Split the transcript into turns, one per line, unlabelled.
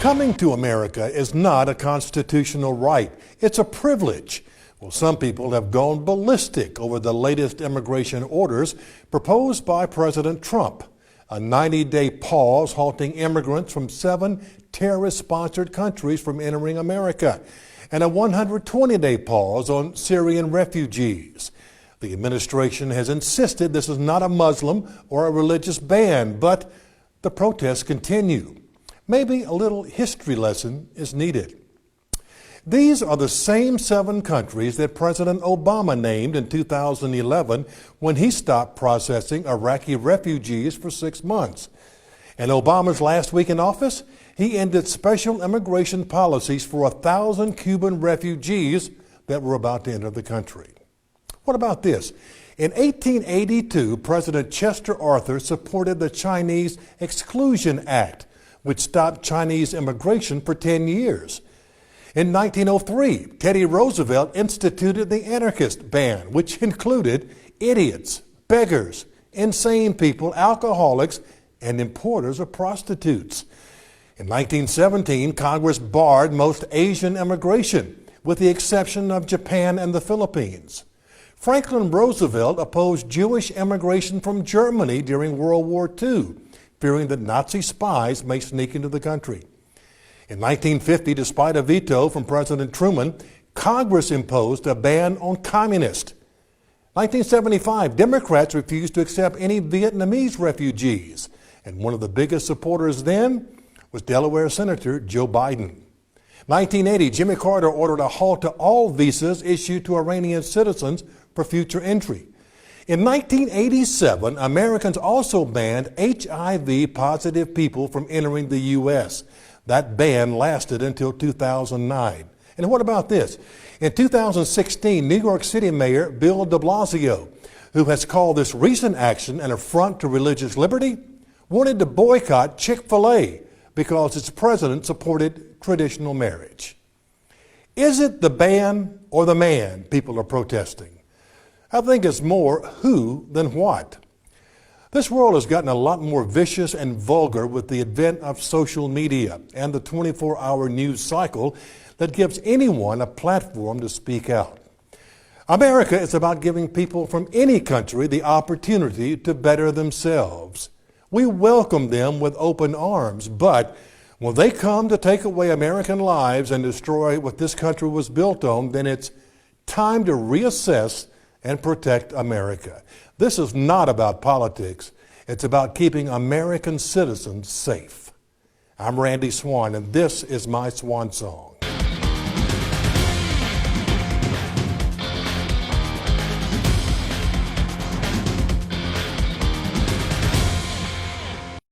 Coming to America is not a constitutional right. It's a privilege. Well, some people have gone ballistic over the latest immigration orders proposed by President Trump. A 90-day pause halting immigrants from 7 terrorist-sponsored countries from entering America, and a 120-day pause on Syrian refugees. The administration has insisted this is not a Muslim or a religious ban, but the protests continue. Maybe a little history lesson is needed. These are the same 7 countries that President Obama named in 2011 when he stopped processing Iraqi refugees for 6 months. In Obama's last week in office, he ended special immigration policies for 1,000 Cuban refugees that were about to enter the country. What about this? In 1882, President Chester Arthur supported the Chinese Exclusion Act, which stopped Chinese immigration for 10 years. In 1903, Teddy Roosevelt instituted the anarchist ban, which included idiots, beggars, insane people, alcoholics, and importers of prostitutes. In 1917, Congress barred most Asian immigration, with the exception of Japan and the Philippines. Franklin Roosevelt opposed Jewish immigration from Germany during World War II, fearing that Nazi spies may sneak into the country. In 1950, despite a veto from President Truman, Congress imposed a ban on communists. 1975, Democrats refused to accept any Vietnamese refugees, and one of the biggest supporters then was Delaware Senator Joe Biden. 1980, Jimmy Carter ordered a halt to all visas issued to Iranian citizens for future entry. In 1987, Americans also banned HIV-positive people from entering the U.S. That ban lasted until 2009. And what about this? In 2016, New York City Mayor Bill de Blasio, who has called this recent action an affront to religious liberty, wanted to boycott Chick-fil-A because its president supported traditional marriage. Is it the ban or the man people are protesting? I think it's more who than what. This world has gotten a lot more vicious and vulgar with the advent of social media and the 24-hour news cycle that gives anyone a platform to speak out. America is about giving people from any country the opportunity to better themselves. We welcome them with open arms, but when they come to take away American lives and destroy what this country was built on, then it's time to reassess and protect America. This is not about politics. It's about keeping American citizens safe. I'm Randy Swan, and this is my swan song.